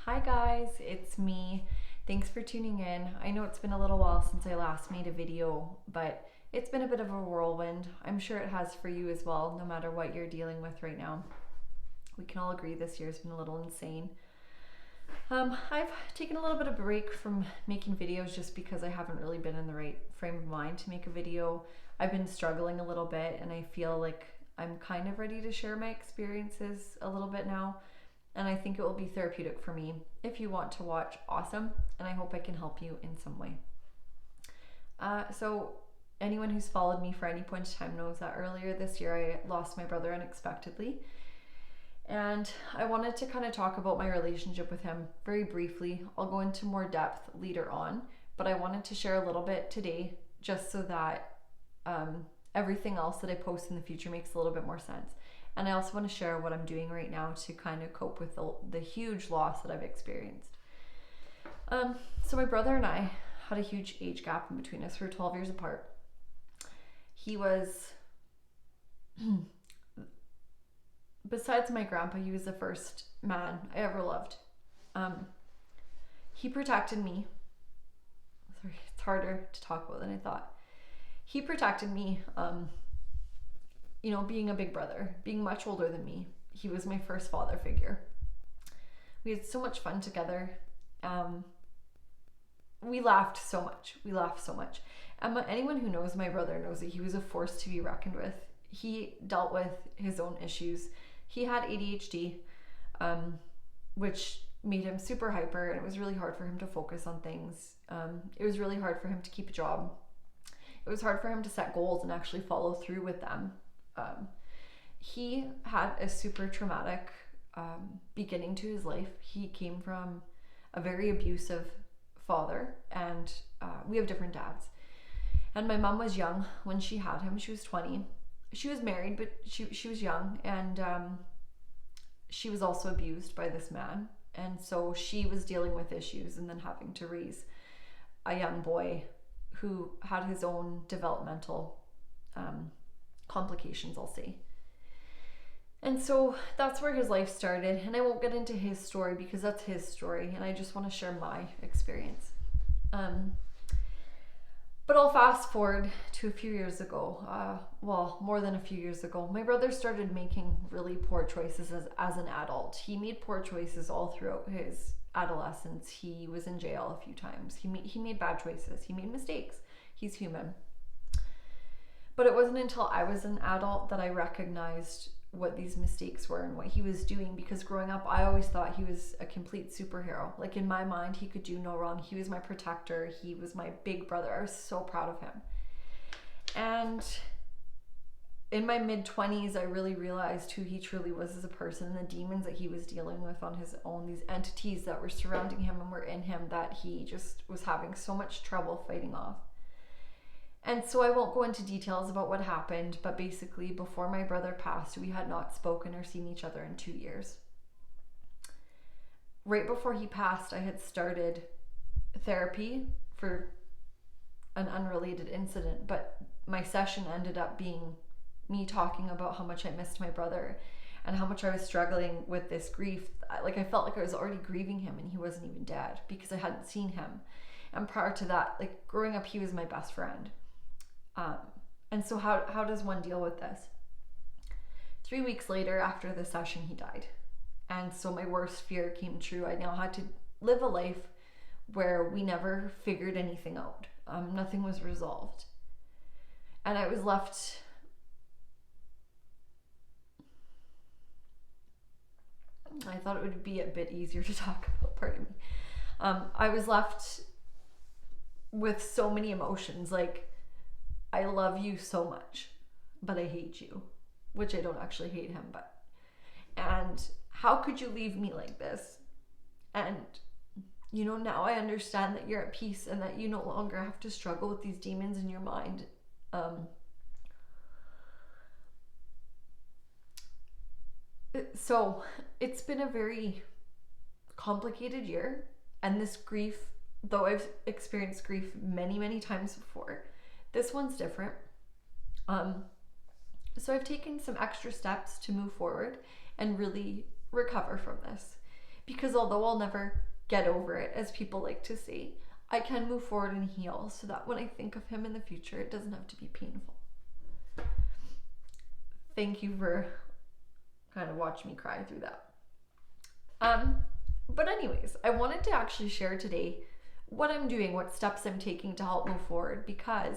Hi guys, it's me. Thanks for tuning in. I know it's been a little while since I last made a video, but it's been a bit of a whirlwind. I'm sure it has for you as well, no matter what you're dealing with right now. We can all agree this year's been a little insane. I've taken a little bit of a break from making videos just because I haven't really been in the right frame of mind to make a video. I've been struggling a little bit and I feel like I'm kind of ready to share my experiences a little bit now. And I think it will be therapeutic for me. If you want to watch, awesome. And I hope I can help you in some way. So anyone who's followed me for any point in time knows that earlier this year I lost my brother unexpectedly. And I wanted to kind of talk about my relationship with him very briefly. I'll go into more depth later on, but I wanted to share a little bit today just so that everything else that I post in the future makes a little bit more sense. And I also want to share what I'm doing right now to kind of cope with the huge loss that I've experienced. So my brother and I had a huge age gap in between us. We were 12 years apart. He was, besides my grandpa, he was the first man I ever loved. He protected me. Sorry, it's harder to talk about than I thought. He protected me, being a big brother, being much older than me. He was my first father figure. We had so much fun together. We laughed so much. And anyone who knows my brother knows that he was a force to be reckoned with. He dealt with his own issues. He had ADHD, which made him super hyper, and it was really hard for him to focus on things. It was really hard for him to keep a job. It was hard for him to set goals and actually follow through with them. He had a super traumatic beginning to his life. He came from a very abusive father, and we have different dads. And my mom was young when she had him. She was 20. She was married, but she was young, and she was also abused by this man. And so she was dealing with issues and then having to raise a young boy who had his own developmental complications, I'll say. And so that's where his life started. And I won't get into his story because that's his story, and I just want to share my experience. But I'll fast forward to a few years ago, more than a few years ago. My brother started making really poor choices as an adult. He made poor choices all throughout his adolescence. He was in jail a few times. He made bad choices. He made mistakes. He's human. But it wasn't until I was an adult that I recognized what these mistakes were and what he was doing, because growing up I always thought he was a complete superhero. Like, in my mind, he could do no wrong. He was my protector. He was my big brother. I was so proud of him. And in my mid-20s, I really realized who he truly was as a person, and the demons that he was dealing with on his own, these entities that were surrounding him and were in him that he just was having so much trouble fighting off. And so I won't go into details about what happened, but basically before my brother passed, we had not spoken or seen each other in 2 years. Right before he passed, I had started therapy for an unrelated incident, but my session ended up being me talking about how much I missed my brother and how much I was struggling with this grief. Like, I felt like I was already grieving him and he wasn't even dead because I hadn't seen him. And prior to that, like, growing up, he was my best friend. And so how does one deal with this? 3 weeks later, after the session, he died. And so my worst fear came true. I now had to live a life where we never figured anything out. Nothing was resolved. And I was left I thought it would be a bit easier to talk about, pardon me. I was left with so many emotions, like, I love you so much, but I hate you, which I don't actually hate him, and how could you leave me like this? And, now I understand that you're at peace and that you no longer have to struggle with these demons in your mind. So it's been a very complicated year, and this grief, though I've experienced grief many, many times before, this one's different. So I've taken some extra steps to move forward and really recover from this, because although I'll never get over it, as people like to say, I can move forward and heal so that when I think of him in the future, it doesn't have to be painful. Thank you for kind of watching me cry through that. But anyways, I wanted to actually share today what I'm doing, what steps I'm taking to help move forward, because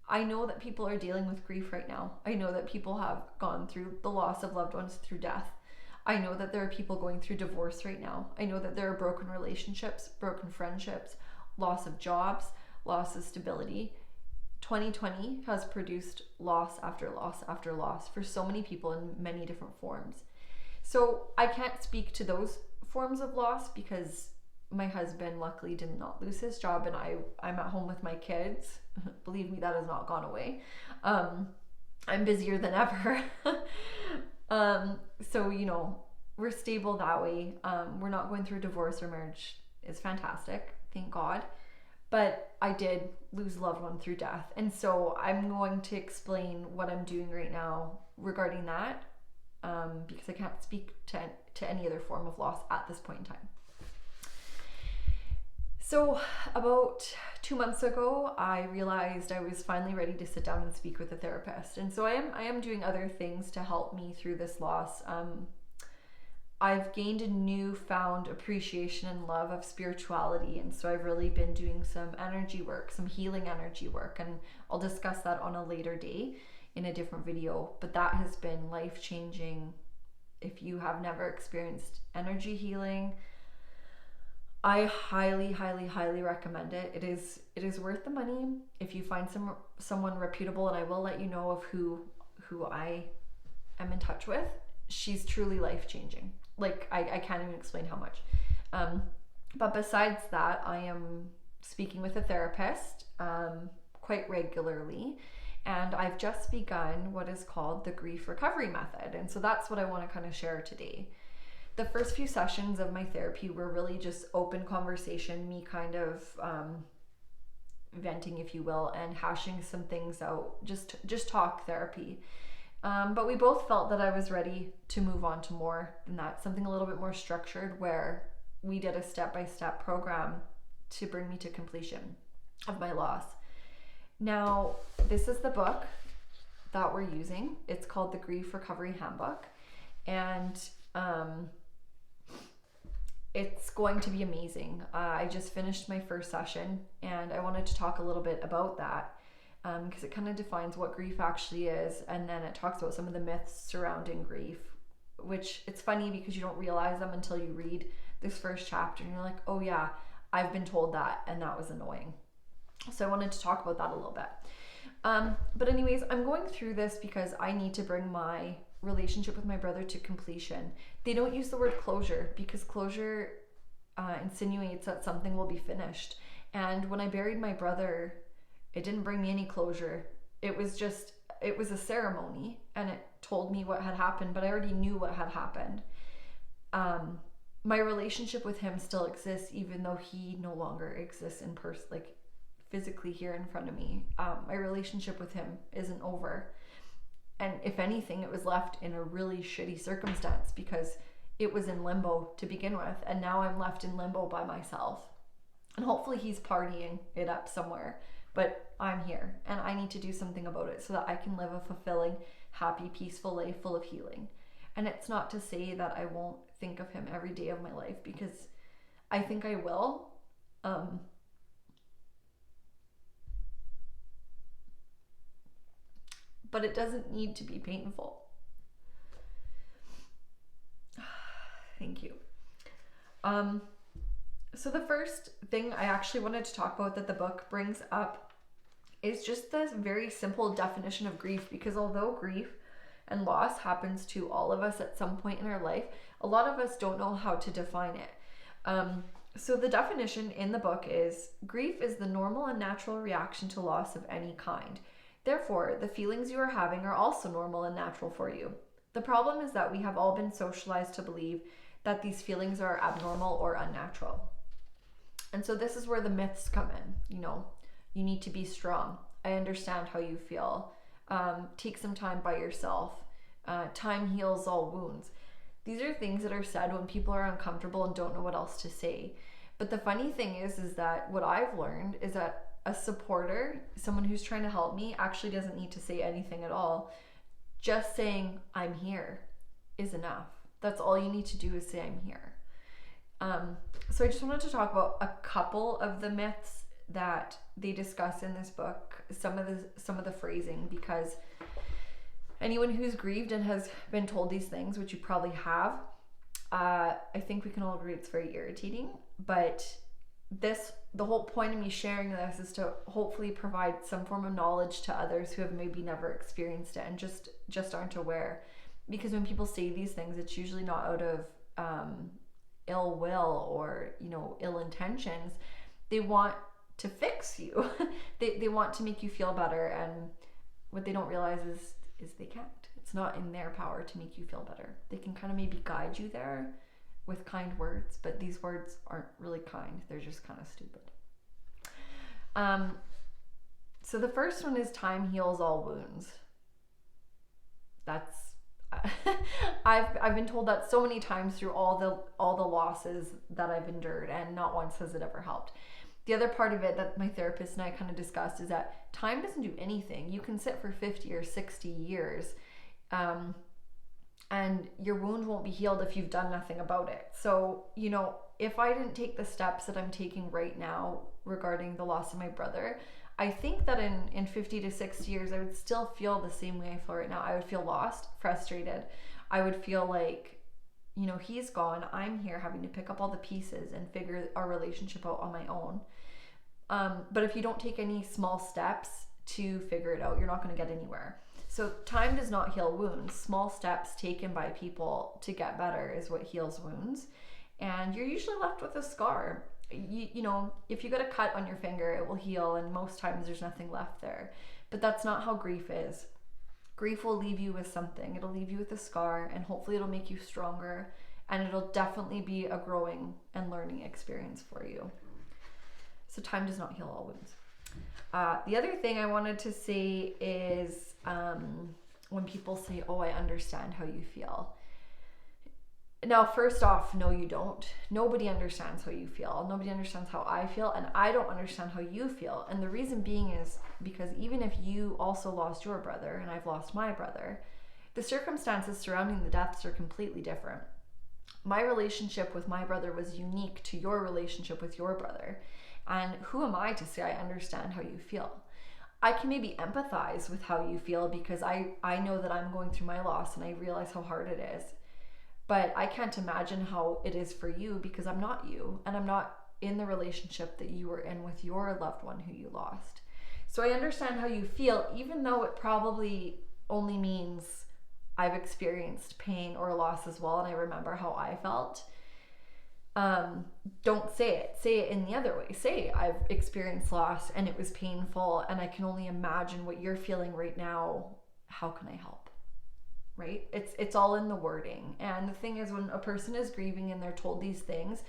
I know that people are dealing with grief right now. I know that people have gone through the loss of loved ones through death. I know that there are people going through divorce right now. I know that there are broken relationships, broken friendships, loss of jobs, loss of stability. 2020 has produced loss after loss after loss for so many people in many different forms. So I can't speak to those forms of loss because my husband luckily did not lose his job, and I'm at home with my kids. Believe me, that has not gone away. I'm busier than ever. So, you know, we're stable that way. We're not going through divorce or marriage. It's fantastic, thank God. But I did lose a loved one through death. And so I'm going to explain what I'm doing right now regarding that, because I can't speak to any other form of loss at this point in time. So about 2 months ago, I realized I was finally ready to sit down and speak with a therapist. And so I am doing other things to help me through this loss. I've gained a newfound appreciation and love of spirituality. And so I've really been doing some energy work, some healing energy work. And I'll discuss that on a later day in a different video. But that has been life-changing. If you have never experienced energy healing, I highly, highly, highly recommend it. It is worth the money if you find someone reputable, and I will let you know of who I am in touch with. She's truly life-changing. Like, I can't even explain how much. But besides that, I am speaking with a therapist quite regularly, and I've just begun what is called the Grief Recovery Method. And so that's what I want to kind of share today. The first few sessions of my therapy were really just open conversation, me kind of venting, if you will, and hashing some things out, just talk therapy. But we both felt that I was ready to move on to more than that, something a little bit more structured, where we did a step-by-step program to bring me to completion of my loss. Now, this is the book that we're using. It's called the Grief Recovery Handbook, and it's going to be amazing. I just finished my first session, and I wanted to talk a little bit about that because it kind of defines what grief actually is, and then it talks about some of the myths surrounding grief, which it's funny because you don't realize them until you read this first chapter and you're like, oh yeah, I've been told that, and that was annoying. So I wanted to talk about that a little bit. But anyways, I'm going through this because I need to bring my relationship with my brother to completion. They don't use the word closure because closure insinuates that something will be finished. And when I buried my brother, it didn't bring me any closure. It was a ceremony, and it told me what had happened, but I already knew what had happened. My relationship with him still exists, even though he no longer exists in person, like physically here in front of me. My relationship with him isn't over. And if anything, it was left in a really shitty circumstance because it was in limbo to begin with. And now I'm left in limbo by myself. And hopefully he's partying it up somewhere. But I'm here, and I need to do something about it so that I can live a fulfilling, happy, peaceful life full of healing. And it's not to say that I won't think of him every day of my life, because I think I will. But it doesn't need to be painful. Thank you. So the first thing I actually wanted to talk about that the book brings up is just this very simple definition of grief, because although grief and loss happens to all of us at some point in our life, a lot of us don't know how to define it. So the definition in the book is: grief is the normal and natural reaction to loss of any kind. Therefore, the feelings you are having are also normal and natural for you. The problem is that we have all been socialized to believe that these feelings are abnormal or unnatural. And so this is where the myths come in. You know, you need to be strong. I understand how you feel. Take some time by yourself. Time heals all wounds. These are things that are said when people are uncomfortable and don't know what else to say. But the funny thing is that what I've learned is that a supporter, someone who's trying to help me, actually doesn't need to say anything at all. Just saying, I'm here, is enough. That's all you need to do is say, I'm here. So I just wanted to talk about a couple of the myths that they discuss in this book, some of the phrasing, because anyone who's grieved and has been told these things, which you probably have, I think we can all agree it's very irritating. But the whole point of me sharing this is to hopefully provide some form of knowledge to others who have maybe never experienced it and just aren't aware. Because when people say these things, it's usually not out of ill will or, ill intentions. They want to fix you. they want to make you feel better, and what they don't realize is they can't. It's not in their power to make you feel better. They can kind of maybe guide you there with kind words, but these words aren't really kind. They're just kind of stupid. So the first one is time heals all wounds. That's I've been told that so many times through all the losses that I've endured, and not once has it ever helped. The other part of it that my therapist and I kind of discussed is that time doesn't do anything. You can sit for 50 or 60 years, and your wound won't be healed if you've done nothing about it. So, if I didn't take the steps that I'm taking right now regarding the loss of my brother, I think that in 50 to 60 years, I would still feel the same way I feel right now. I would feel lost, frustrated. I would feel like, he's gone. I'm here having to pick up all the pieces and figure our relationship out on my own. But if you don't take any small steps to figure it out, you're not going to get anywhere. So time does not heal wounds. Small steps taken by people to get better is what heals wounds. And you're usually left with a scar. If you get a cut on your finger, it will heal, and most times there's nothing left there. But that's not how grief is. Grief will leave you with something. It'll leave you with a scar, and hopefully it'll make you stronger, and it'll definitely be a growing and learning experience for you. So time does not heal all wounds. The other thing I wanted to say is when people say, oh, I understand how you feel. Now, first off, no, you don't. Nobody understands how you feel. Nobody understands how I feel, and I don't understand how you feel. And the reason being is because even if you also lost your brother and I've lost my brother, the circumstances surrounding the deaths are completely different. My relationship with my brother was unique to your relationship with your brother. And who am I to say I understand how you feel? I can maybe empathize with how you feel because I know that I'm going through my loss and I realize how hard it is. But I can't imagine how it is for you because I'm not you, and I'm not in the relationship that you were in with your loved one who you lost. So I understand how you feel, even though it probably only means I've experienced pain or loss as well, and I remember how I felt. Don't say it. Say it in the other way. Say, I've experienced loss and it was painful, and I can only imagine what you're feeling right now. How can I help? Right? It's all in the wording. And the thing is, when a person is grieving and they're told these things,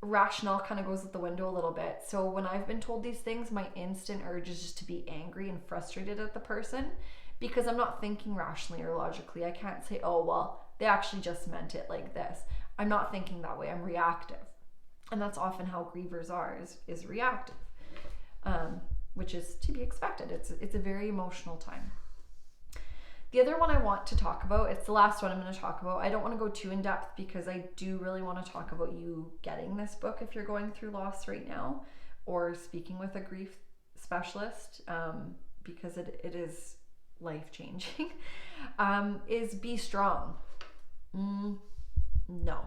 rationale kind of goes out the window a little bit. So when I've been told these things, my instant urge is just to be angry and frustrated at the person because I'm not thinking rationally or logically. I can't say, oh, well, they actually just meant it like this. I'm not thinking that way. I'm reactive. And that's often how grievers are, is reactive, which is to be expected. It's a very emotional time. The other one I want to talk about, it's the last one I'm going to talk about. I don't want to go too in depth because I do really want to talk about you getting this book if you're going through loss right now, or speaking with a grief specialist, because it is life-changing, is be strong. No.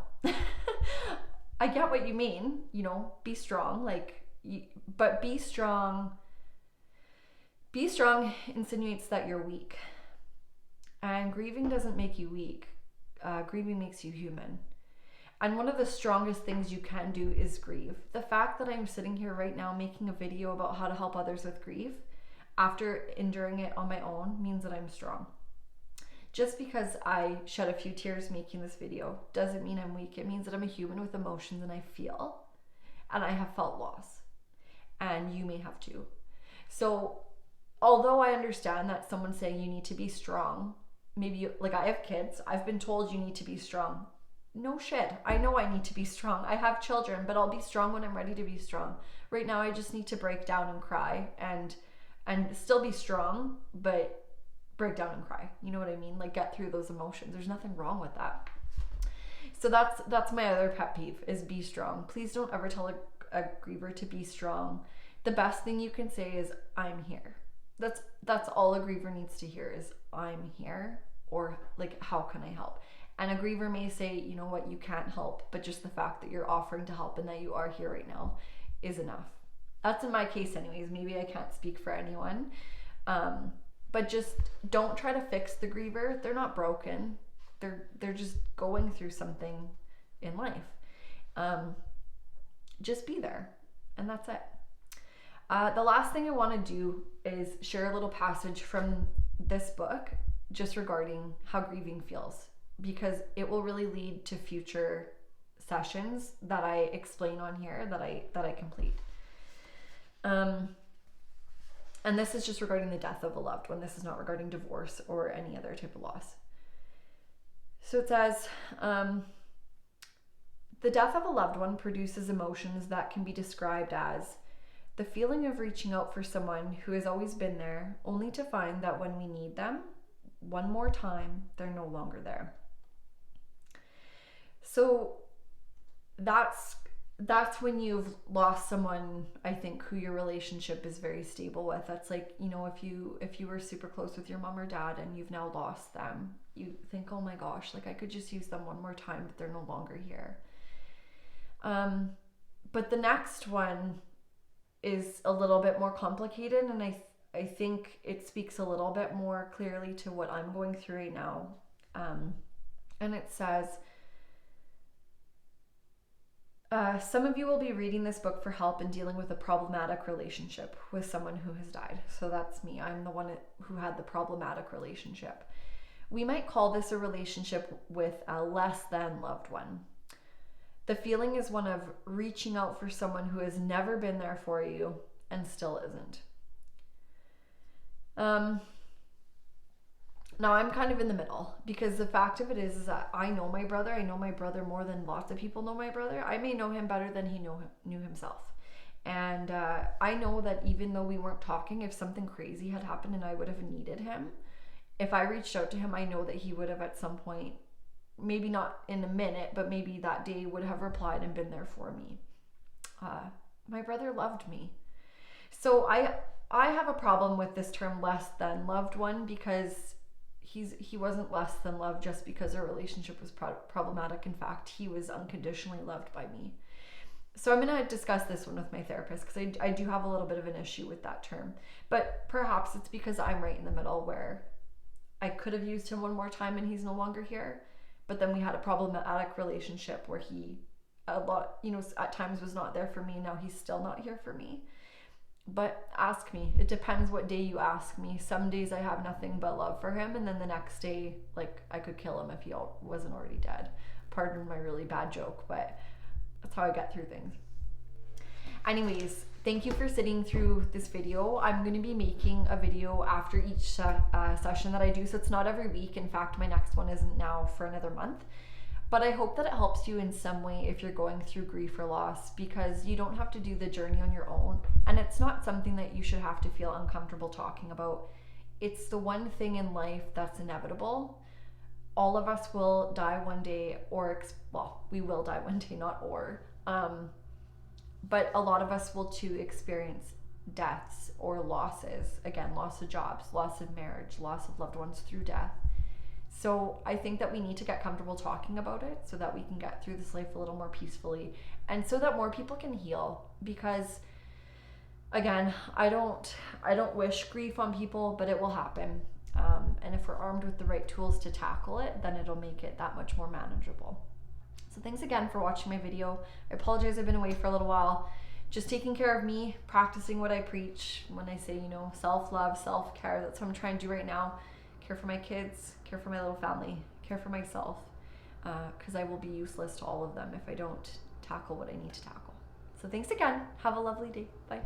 I get what you mean, be strong, but be strong insinuates that you're weak. And grieving doesn't make you weak. Grieving makes you human. And one of the strongest things you can do is grieve. The fact that I'm sitting here right now making a video about how to help others with grief after enduring it on my own means that I'm strong. Just because I shed a few tears making this video doesn't mean I'm weak. It means that I'm a human with emotions and I feel. And I have felt loss. And you may have too. So although I understand that someone's saying you need to be strong, maybe like I have kids. I've been told you need to be strong. No shit. I know I need to be strong. I have children, but I'll be strong when I'm ready to be strong. Right now I just need to break down and cry and still be strong, but break down and cry. You know what I mean? Like get through those emotions. There's nothing wrong with that. So that's my other pet peeve is be strong. Please don't ever tell a griever to be strong. The best thing you can say is I'm here. That's all a griever needs to hear is I'm here, or like how can I help? And a griever may say, you know what, you can't help, but just the fact that you're offering to help and that you are here right now is enough. That's in my case anyways. Maybe I can't speak for anyone. But just don't try to fix the griever. They're not broken. They're just going through something in life. Just be there, and that's it. The last thing I want to do is share a little passage from this book just regarding how grieving feels, because it will really lead to future sessions that I explain on here that I complete. And this is just regarding the death of a loved one. This is not regarding divorce or any other type of loss. So it says, the death of a loved one produces emotions that can be described as the feeling of reaching out for someone who has always been there, only to find that when we need them one more time, they're no longer there. So that's when you've lost someone, I think, who your relationship is very stable with. That's like, you know, if you were super close with your mom or dad and you've now lost them, you think, oh my gosh, like I could just use them one more time, but they're no longer here. But the next one is a little bit more complicated, and I think it speaks a little bit more clearly to what I'm going through right now. And it says, some of you will be reading this book for help in dealing with a problematic relationship with someone who has died. So that's me. I'm the one who had the problematic relationship. We might call this a relationship with a less than loved one. The feeling is one of reaching out for someone who has never been there for you and still isn't. Now I'm kind of in the middle, because the fact of it is that I know my brother. I know my brother more than lots of people know my brother. I may know him better than he knew himself. And I know that even though we weren't talking, if something crazy had happened and I would have needed him, if I reached out to him, I know that he would have at some point, maybe not in a minute, but maybe that day would have replied and been there for me. My brother loved me. So I have a problem with this term less than loved one, because he wasn't less than loved just because our relationship was problematic. In fact, he was unconditionally loved by me. So I'm going to discuss this one with my therapist, because I do have a little bit of an issue with that term. But perhaps it's because I'm right in the middle, where I could have used him one more time and he's no longer here. But then we had a problematic relationship where he at times was not there for me. Now he's still not here for me. But ask me. It depends what day you ask me. Some days I have nothing but love for him, and then the next day, like, I could kill him if he wasn't already dead. Pardon my really bad joke, but that's how I get through things. Anyways, thank you for sitting through this video. I'm going to be making a video after each session that I do, so it's not every week. In fact, my next one isn't now for another month. But I hope that it helps you in some way if you're going through grief or loss, because you don't have to do the journey on your own. And it's not something that you should have to feel uncomfortable talking about. It's the one thing in life that's inevitable. All of us will die one day, we will die one day, not or. But a lot of us will too experience deaths or losses. Again, loss of jobs, loss of marriage, loss of loved ones through death. So I think that we need to get comfortable talking about it so that we can get through this life a little more peacefully, and so that more people can heal. Because again, I don't wish grief on people, but it will happen. And if we're armed with the right tools to tackle it, then it'll make it that much more manageable. So thanks again for watching my video. I apologize I've been away for a little while. Just taking care of me, practicing what I preach when I say, self-love, self-care. That's what I'm trying to do right now. Care for my kids, care for my little family, care for myself, because I will be useless to all of them if I don't tackle what I need to tackle. So thanks again. Have a lovely day. Bye.